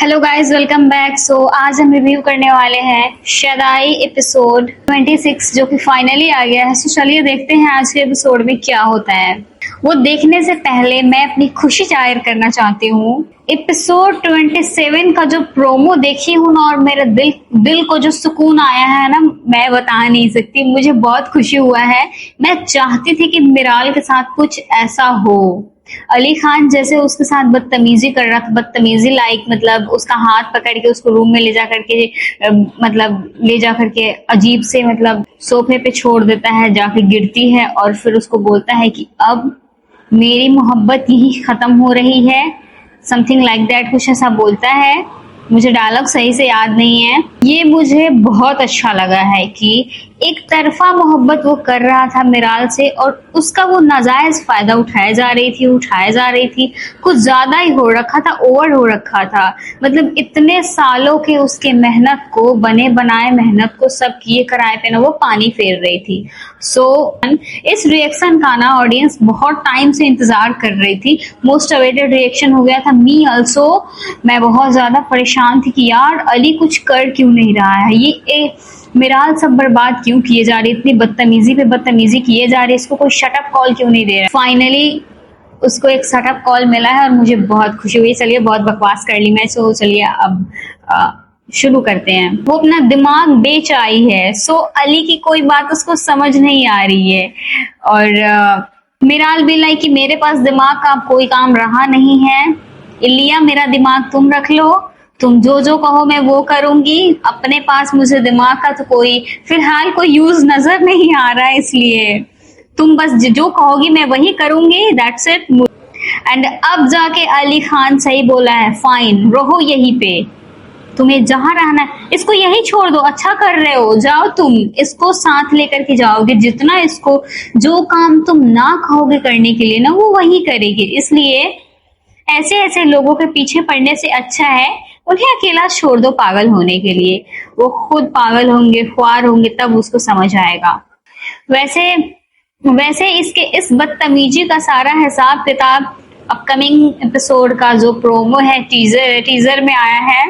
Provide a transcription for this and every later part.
Hello guys, welcome back. So आज हम review करने वाले हैं शदाई एपिसोड 26 जो कि फाइनली आ गया है। सो चलिए देखते हैं आज के एपिसोड में क्या होता है। वो देखने से पहले मैं अपनी खुशी जाहिर करना चाहती हूँ। एपिसोड 27 का जो प्रोमो देखी हूँ ना, और मेरे दिल को जो सुकून आया है ना, मैं बता नहीं सकती। मुझे बहुत खुशी हुआ है। मैं चाहती थी कि मिराल के साथ कुछ ऐसा हो। अली खान जैसे उसके साथ बदतमीजी कर रहा था, बदतमीजी मतलब उसका हाथ पकड़ के उसको रूम में ले जा करके ले जा करके अजीब से सोफे पे छोड़ देता है, जाके गिरती है और फिर उसको बोलता है कि अब मेरी मोहब्बत यही खत्म हो रही है, समथिंग लाइक दैट, कुछ ऐसा बोलता है। मुझे डायलॉग सही से याद नहीं है। ये मुझे बहुत अच्छा लगा है कि एक तरफा मोहब्बत वो कर रहा था मिराल से और उसका वो नाजायज फायदा उठाया जा रही थी। कुछ ज्यादा ही हो रखा था, ओवर हो रखा था। इतने सालों के उसके मेहनत को, बने बनाए मेहनत को, सब किए कराए पे ना वो पानी फेर रही थी। इस रिएक्शन का ना ऑडियंस बहुत टाइम से इंतजार कर रही थी। मोस्ट अवेटेड रिएक्शन हो गया था। मी ऑल्सो, मैं बहुत ज्यादा परेशान थी कि यार अली कुछ कर क्यों नहीं रहा है, ये मिराल सब बर्बाद क्यों किए जा रही, इतनी बदतमीजी पे बदतमीजी किए जा रही, इसको कोई शटअप कॉल क्यों नहीं दे रहा। फाइनली उसको एक शटअप कॉल मिला है और मुझे बहुत खुशी हुई। चलिए बहुत बकवास कर ली मैं, सो चलिए अब शुरू करते हैं। वो अपना दिमाग बेच आई है। सो अली की कोई बात उसको समझ नहीं आ रही है और मिराल भी लाई कि मेरे पास दिमाग का कोई काम रहा नहीं है, इलिया मेरा दिमाग तुम रख लो, तुम जो जो कहो मैं वो करूंगी, अपने पास मुझे दिमाग का तो कोई फिलहाल कोई यूज नजर नहीं आ रहा है, इसलिए तुम बस जो कहोगी मैं वही करूंगी, दैट्स इट। एंड अब जाके अली खान सही बोला है, फाइन रहो यहीं पे, तुम्हें जहां रहना है इसको यही छोड़ दो, अच्छा कर रहे हो, जाओ तुम इसको साथ लेकर के जाओगे, जितना इसको जो काम तुम ना कहोगे करने के लिए ना वो वही करेगी। इसलिए ऐसे ऐसे लोगों के पीछे पड़ने से अच्छा है उन्हें अकेला छोड़ दो पागल होने के लिए। वो खुद पागल होंगे, ख्वार होंगे, तब उसको समझ आएगा। वैसे इसके इस बदतमीजी का सारा हिसाब किताब अपकमिंग एपिसोड का जो प्रोमो है, टीजर में आया है।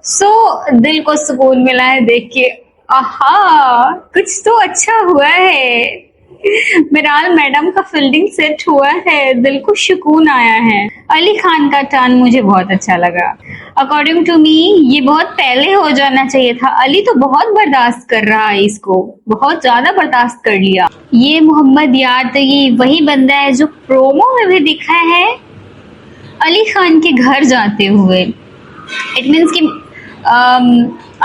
सो दिल को सुकून मिला है देख के। आहा, कुछ तो अच्छा हुआ है। मिराल मैडम का फील्डिंग सेट हुआ है, दिल को सुकून आया है। अली खान का टर्न मुझे बहुत अच्छा लगा। अकॉर्डिंग टू मी ये बहुत पहले हो जाना चाहिए था। अली तो बहुत बर्दाश्त कर रहा है, इसको बहुत ज्यादा बर्दाश्त कर लिया। ये मोहम्मद यार तो ये वही बंदा है जो प्रोमो में भी दिखा है अली खान के घर जाते हुए। इट मीन्स कि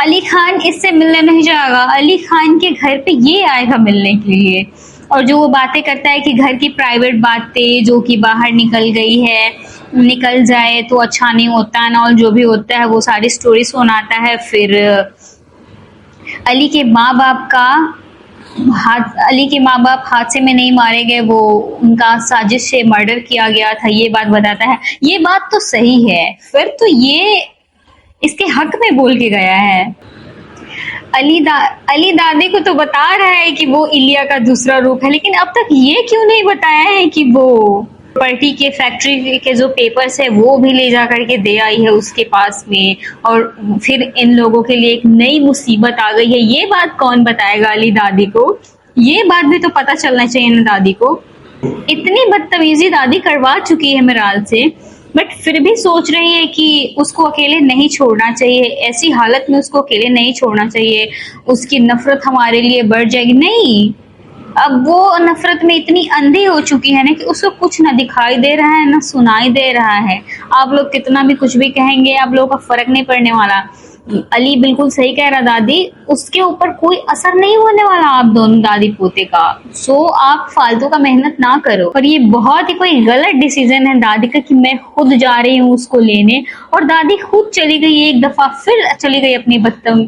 अली खान इससे मिलने नहीं जाएगा, अली खान के घर पे ये आएगा मिलने के लिए। और जो वो बातें करता है कि घर की प्राइवेट बातें जो कि बाहर निकल जाए तो अच्छा नहीं होता ना, और जो भी होता है वो सारी स्टोरी सुनाता है। फिर अली के माँ बाप हादसे में नहीं मारे गए, वो उनका साजिश से मर्डर किया गया था, ये बात बताता है। ये बात तो सही है, फिर तो ये इसके हक में बोल के गया है। अली दादी को तो बता रहा है कि वो इलिया का दूसरा रूप है, लेकिन अब तक ये क्यों नहीं बताया है कि वो प्रॉपर्टी के फैक्ट्री के जो पेपर्स है वो भी ले जा करके दे आई है उसके पास में, और फिर इन लोगों के लिए एक नई मुसीबत आ गई है। ये बात कौन बताएगा अली दादी को? ये बात भी तो पता चलना चाहिए ना दादी को। इतनी बदतमीजी दादी करवा चुकी है मिराल से, बट फिर भी सोच रही है कि उसको अकेले नहीं छोड़ना चाहिए, ऐसी हालत में उसको अकेले नहीं छोड़ना चाहिए, उसकी नफरत हमारे लिए बढ़ जाएगी। नहीं, अब वो नफरत में इतनी अंधी हो चुकी है ना कि उसको कुछ ना दिखाई दे रहा है ना सुनाई दे रहा है। आप लोग कितना भी कुछ भी कहेंगे, आप लोगों का फर्क नहीं पड़ने वाला। अली बिल्कुल सही कह रहा दादी, उसके ऊपर कोई असर नहीं होने वाला आप दोनों दादी पोते का। सो आप फालतू का मेहनत ना करो। और ये बहुत ही कोई गलत डिसीजन है दादी का कि मैं खुद जा रही हूँ उसको लेने, और दादी खुद चली गई, एक दफा फिर चली गई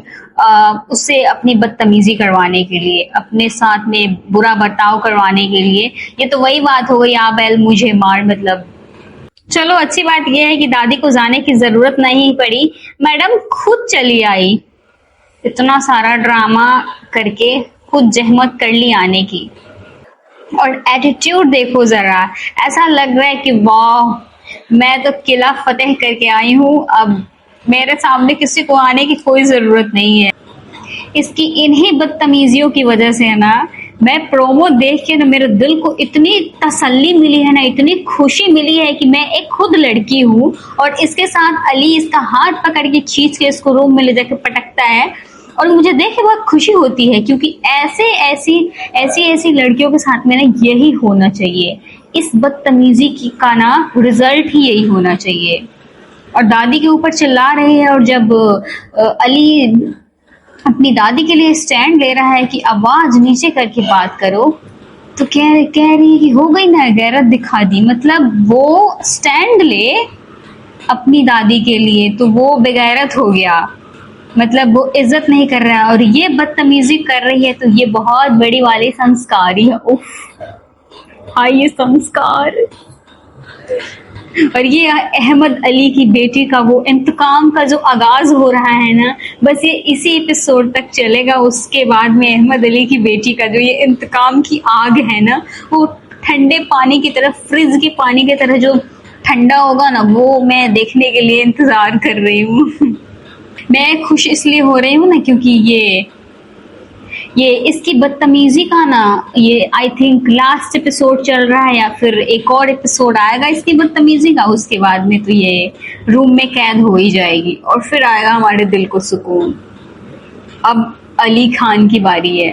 उससे अपनी बदतमीजी करवाने के लिए, अपने साथ में बुरा बर्ताव करवाने के लिए। ये तो वही बात हो गई, आ बैल मुझे मार। चलो अच्छी बात यह है कि दादी को जाने की जरूरत नहीं पड़ी, मैडम खुद चली आई, इतना सारा ड्रामा करके खुद जहमत कर ली आने की। और एटीट्यूड देखो जरा, ऐसा लग रहा है कि वाह मैं तो किला फतेह करके आई हूँ, अब मेरे सामने किसी को आने की कोई जरूरत नहीं है। इसकी इन्हीं बदतमीजियों की वजह से है ना, मैं प्रोमो देख के ना मेरे दिल को इतनी तसल्ली मिली है ना, इतनी खुशी मिली है कि मैं एक खुद लड़की हूँ। और इसके साथ अली इसका हाथ पकड़ के खींच के इसको रूम में ले जाके पटकता है और मुझे देख के बहुत खुशी होती है, क्योंकि ऐसी लड़कियों के साथ में ना यही होना चाहिए। इस बदतमीजी की का ना रिजल्ट ही यही होना चाहिए। और दादी के ऊपर चिल्ला रही है, और जब अली अपनी दादी के लिए स्टैंड ले रहा है कि आवाज नीचे करके बात करो, तो कह रही है कि हो गई ना, गैरत दिखा दी। मतलब वो स्टैंड ले अपनी दादी के लिए तो वो बेगैरत हो गया, मतलब वो इज्जत नहीं कर रहा है। और ये बदतमीजी कर रही है तो ये बहुत बड़ी वाली संस्कारी है। उफ, हाँ ये संस्कार। और ये अहमद अली की बेटी का वो इंतकाम का जो आगाज हो रहा है ना, बस ये इसी एपिसोड तक चलेगा। उसके बाद में अहमद अली की बेटी का जो ये इंतकाम की आग है ना, वो ठंडे पानी की तरह, फ्रिज के पानी की तरह जो ठंडा होगा ना, वो मैं देखने के लिए इंतजार कर रही हूँ। मैं खुश इसलिए हो रही हूँ ना क्योंकि ये इसकी बदतमीजी का ना, ये आई थिंक लास्ट एपिसोड चल रहा है या फिर एक और एपिसोड आएगा इसकी बदतमीजी का। उसके बाद में तो ये रूम में कैद हो ही जाएगी और फिर आएगा हमारे दिल को सुकून। अब अली खान की बारी है।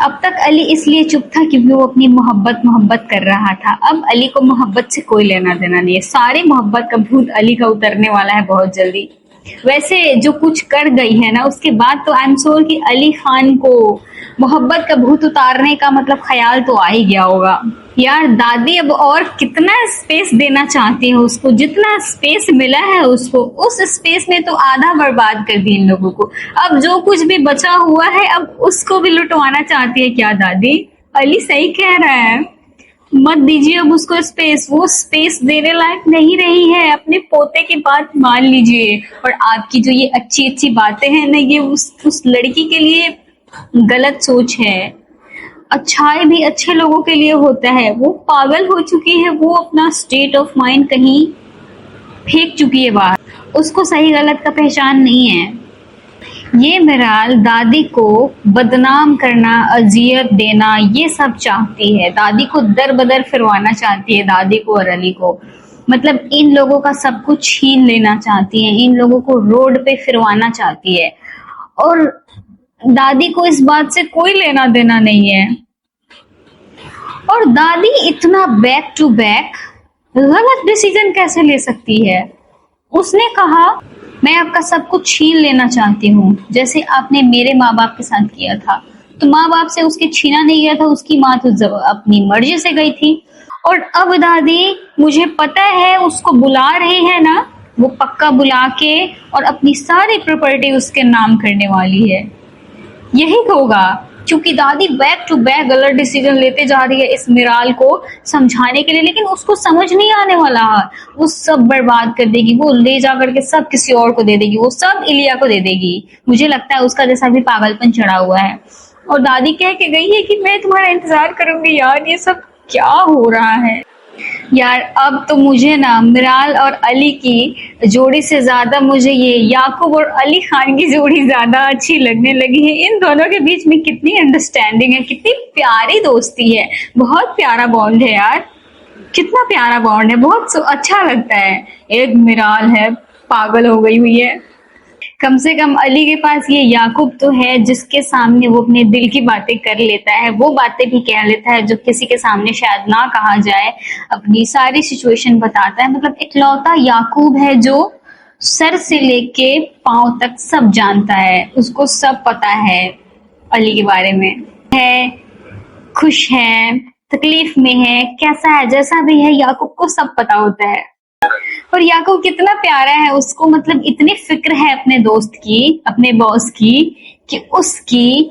अब तक अली इसलिए चुप था क्योंकि वो अपनी मोहब्बत कर रहा था। अब अली को मोहब्बत से कोई लेना देना नहीं है। सारी मोहब्बत का भूत अली का उतरने वाला है बहुत जल्दी। वैसे जो कुछ कर गई है ना, उसके बाद तो आई एम श्योर कि अली खान को मोहब्बत का भूत उतारने का मतलब ख्याल तो आ ही गया होगा। यार दादी अब और कितना स्पेस देना चाहती है उसको, जितना स्पेस मिला है उसको, उस स्पेस में तो आधा बर्बाद कर दी इन लोगों को। अब जो कुछ भी बचा हुआ है अब उसको भी लुटवाना चाहती है क्या दादी? अली सही कह रहा है, मत दीजिए अब उसको स्पेस। वो स्पेस देने लायक नहीं रही है। अपने पोते की बात मान लीजिए। और आपकी जो ये अच्छी बातें हैं ना, ये उस लड़की के लिए गलत सोच है। अच्छाई भी अच्छे लोगों के लिए होता है। वो पागल हो चुकी है, वो अपना स्टेट ऑफ माइंड कहीं फेंक चुकी है बाहर। उसको सही गलत का पहचान नहीं है। ये मिराल दादी को बदनाम करना, अजियत देना, ये सब चाहती है। दादी को दर बदर फिरवाना चाहती है, दादी को और अली को। मतलब इन लोगों का सब कुछ छीन लेना चाहती है, इन लोगों को रोड पे फिरवाना चाहती है। और दादी को इस बात से कोई लेना देना नहीं है। और दादी इतना बैक टू बैक गलत डिसीजन कैसे ले सकती है? उसने कहा मैं आपका सब कुछ छीन लेना चाहती हूँ, जैसे आपने मेरे माँ बाप के साथ किया था। तो माँ बाप से उसके छीना नहीं गया था, उसकी माँ तो अपनी मर्जी से गई थी। और अब दादी मुझे पता है उसको बुला रही है ना, वो पक्का बुला के और अपनी सारी प्रॉपर्टी उसके नाम करने वाली है। यही होगा, क्योंकि दादी बैक टू बैक गलत डिसीजन लेते जा रही है इस मिराल को समझाने के लिए, लेकिन उसको समझ नहीं आने वाला। वो सब बर्बाद कर देगी, वो ले जा करके सब किसी और को दे देगी, वो सब इलिया को दे देगी। मुझे लगता है उसका जैसा भी पागलपन चढ़ा हुआ है। और दादी कह के गई है कि मैं तुम्हारा इंतजार करूंगी। यार ये सब क्या हो रहा है यार? अब तो मुझे ना मिराल और अली की जोड़ी से ज्यादा मुझे ये याकूब और अली खान की जोड़ी ज्यादा अच्छी लगने लगी है। इन दोनों के बीच में कितनी अंडरस्टैंडिंग है, कितनी प्यारी दोस्ती है, बहुत प्यारा बॉन्ड है यार, कितना प्यारा बॉन्ड है, बहुत अच्छा लगता है। एक मिराल है पागल हो गई हुई है, कम से कम अली के पास ये याकूब तो है जिसके सामने वो अपने दिल की बातें कर लेता है, वो बातें भी कह लेता है जो किसी के सामने शायद ना कहा जाए, अपनी सारी सिचुएशन बताता है। मतलब इकलौता याकूब है जो सर से लेके पांव तक सब जानता है, उसको सब पता है अली के बारे में। है खुश है, तकलीफ में है, कैसा है, जैसा भी है, याकूब को सब पता होता है। और याकूब कितना प्यारा है, उसको मतलब इतनी फिक्र है अपने दोस्त की, अपने बॉस की, कि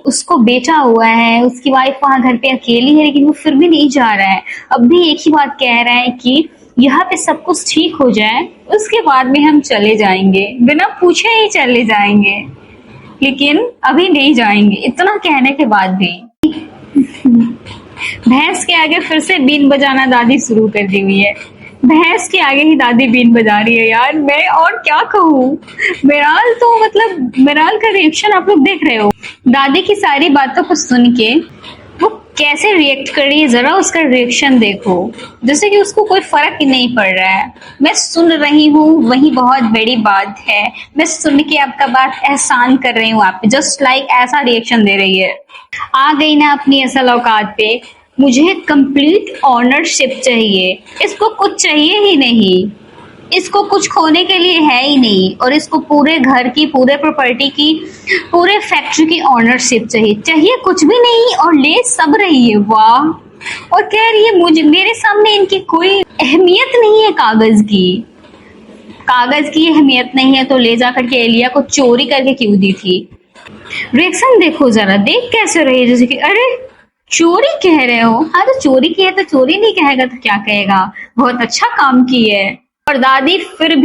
उसको बेटा हुआ है, उसकी वाइफ वहां घर पे अकेली है, लेकिन वो फिर भी नहीं जा रहा है। अब भी एक ही बात कह रहा है कि यहाँ पे सब कुछ ठीक हो जाए, उसके बाद में हम चले जाएंगे, बिना पूछे ही चले जाएंगे, लेकिन अभी नहीं जाएंगे। इतना कहने के बाद भी भैंस के आगे फिर से बीन बजाना दादी शुरू कर दी हुई है। भैंस के आगे ही दादी बीन बजा रही है यार, मैं और क्या कहूँ। मिराल तो मतलब मिराल का रिएक्शन आप लोग देख रहे हो, दादी की सारी बातों को सुन के वो कैसे रिएक्ट कर रही है, जरा उसका रिएक्शन देखो, जैसे कि उसको कोई फर्क ही नहीं पड़ रहा है। मैं सुन रही हूँ वही बहुत बड़ी बात है, मैं सुन के आपका बात एहसान कर रही हूँ आप पे, जस्ट लाइक ऐसा रिएक्शन दे रही है। आ गई ना अपनी असल औकात पे, मुझे कंप्लीट ऑनरशिप चाहिए, इसको कुछ चाहिए ही नहीं, इसको कुछ खोने के लिए है ही नहीं, और इसको पूरे घर की, पूरे प्रॉपर्टी की, पूरे फैक्ट्री की ऑनरशिप चाहिए, चाहिए कुछ भी नहीं और ले सब रही है। वाह। और कह रही है मुझे, मेरे सामने इनकी कोई अहमियत नहीं है, कागज की अहमियत नहीं है तो ले जा करके एलिया को चोरी करके क्यों दी थी। रिएक्शन देखो जरा, देख कैसे रही है, जैसे कि अरे चोरी कह रहे हो, हाँ तो चोरी की है तो चोरी नहीं कहेगा तो क्या कहेगा, बहुत अच्छा काम की है। और दादी फिर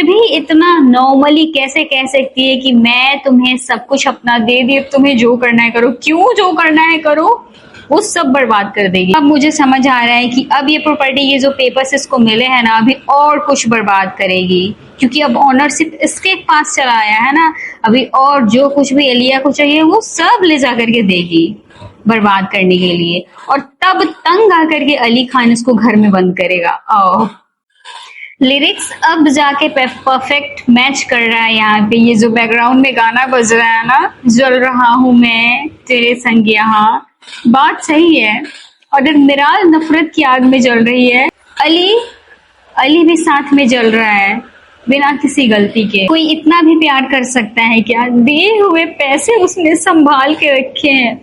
भी इतना नॉर्मली कैसे कह सकती है कि मैं तुम्हें सब कुछ अपना दे दी, तुम्हें जो करना है करो, क्यों जो करना है करो, वो सब बर्बाद कर देगी। अब मुझे समझ आ रहा है कि अब ये प्रॉपर्टी, ये जो पेपर्स इसको मिले हैं ना, अभी और कुछ बर्बाद करेगी, क्योंकि अब ऑनरशिप इसके पास चला आया है ना, अभी और जो कुछ भी एलिया को चाहिए वो सब ले जा करके देगी बर्बाद करने के लिए। और तब तंग आकर के अली खान इसको घर में बंद करेगा। लिरिक्स अब जाके परफेक्ट मैच कर रहा है यहाँ पे, ये जो बैकग्राउंड में गाना बज रहा है ना, जल रहा हूं मैं तेरे संग यहाँ, बात सही है। और अगर मिराल नफरत की आग में जल रही है, अली भी साथ में जल रहा है बिना किसी गलती के। कोई इतना भी प्यार कर सकता है क्या? दिए हुए पैसे उसने संभाल के रखे हैं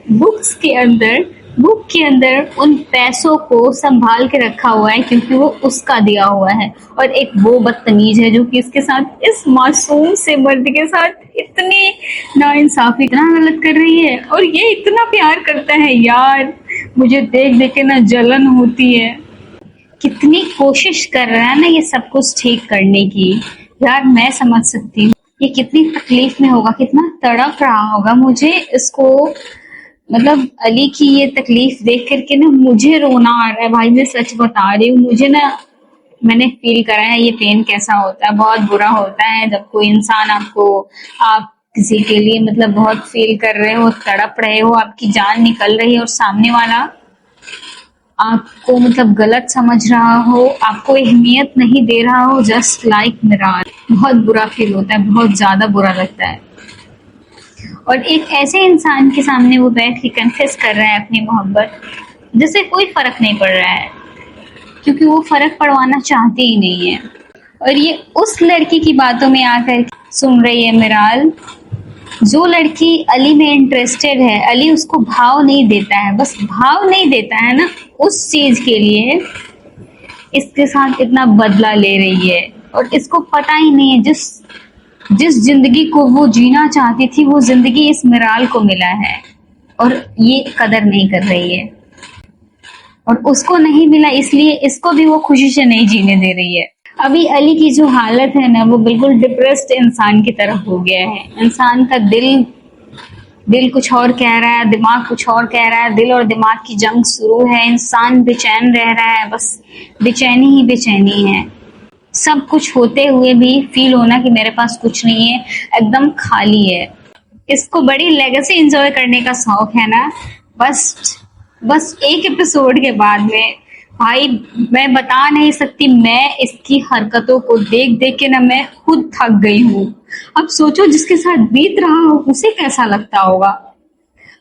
बुक के अंदर उन पैसों को संभाल के रखा हुआ है, क्योंकि वो उसका दिया हुआ है। और एक वो बदतमीज है जो कि इसके साथ, इस मासूम से मर्द के साथ इतनी नाइंसाफी, इतना गलत कर रही है, और ये इतना प्यार करता है यार। मुझे देख देख के ना जलन होती है। कितनी कोशिश कर रहा है ना ये सब कुछ ठीक करने की यार, मैं समझ सकती हूँ ये कितनी तकलीफ में होगा, कितना तड़प रहा होगा। मुझे इसको मतलब अली की ये तकलीफ देख करके ना मुझे रोना आ रहा है भाई, मैं सच बता रही हूँ। मुझे ना, मैंने फील करा है ये पेन कैसा होता है, बहुत बुरा होता है जब कोई इंसान आप किसी के लिए मतलब बहुत फील कर रहे हो, तड़प रहे हो, आपकी जान निकल रही है और सामने वाला आपको मतलब गलत समझ रहा हो, आपको अहमियत नहीं दे रहा हो, जस्ट लाइक मिराल। बहुत बुरा फील होता है, बहुत ज्यादा बुरा लगता है। और एक ऐसे इंसान के सामने वो बैठ के कन्फेस कर रहा है अपनी मोहब्बत, जिससे कोई फर्क नहीं पड़ रहा है, क्योंकि वो फर्क पड़वाना चाहते ही नहीं है। और ये उस लड़की की बातों में आकर सुन रही है मिराल, जो लड़की अली में इंटरेस्टेड है, अली उसको भाव नहीं देता है, बस भाव नहीं देता है ना, उस चीज के लिए इसके साथ इतना बदला ले रही है। और इसको पता ही नहीं है जिस जिंदगी को वो जीना चाहती थी, वो जिंदगी इस मिराल को मिला है और ये कदर नहीं कर रही है, और उसको नहीं मिला इसलिए इसको भी वो खुशी से नहीं जीने दे रही है। अभी अली की जो हालत है ना, वो बिल्कुल डिप्रेस्ड इंसान की तरफ हो गया है। इंसान का दिल कुछ और कह रहा है, दिमाग कुछ और कह रहा है, दिल और दिमाग की जंग शुरू है। इंसान बेचैन रह रहा है, बस बेचैनी ही बेचैनी है। सब कुछ होते हुए भी फील होना कि मेरे पास कुछ नहीं है, एकदम खाली है। इसको बड़ी लेगेसी एंजॉय करने का शौक है ना, बस एक एपिसोड के बाद में भाई मैं बता नहीं सकती, मैं इसकी हरकतों को देख देख के ना मैं खुद थक गई हूँ। अब सोचो जिसके साथ बीत रहा हो उसे कैसा लगता होगा।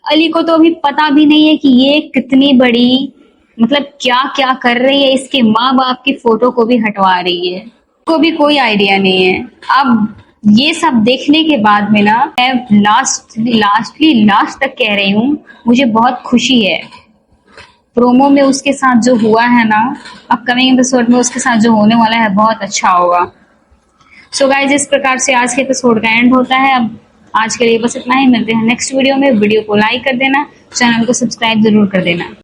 अली को तो अभी पता भी नहीं है कि ये कितनी बड़ी मतलब क्या क्या कर रही है, इसके माँ बाप की फोटो को भी हटवा रही है, को भी कोई आइडिया नहीं है। अब ये सब देखने के बाद में ना मैं लास्ट तक कह रही हूँ, मुझे बहुत खुशी है। प्रोमो में उसके साथ जो हुआ है ना, अपकमिंग एपिसोड में उसके साथ जो होने वाला है बहुत अच्छा होगा। सो गाइस, इस प्रकार से आज के एपिसोड का एंड होता है। अब आज के लिए बस इतना ही, मिलते हैं नेक्स्ट वीडियो में। वीडियो को लाइक कर देना, चैनल को सब्सक्राइब जरूर कर देना।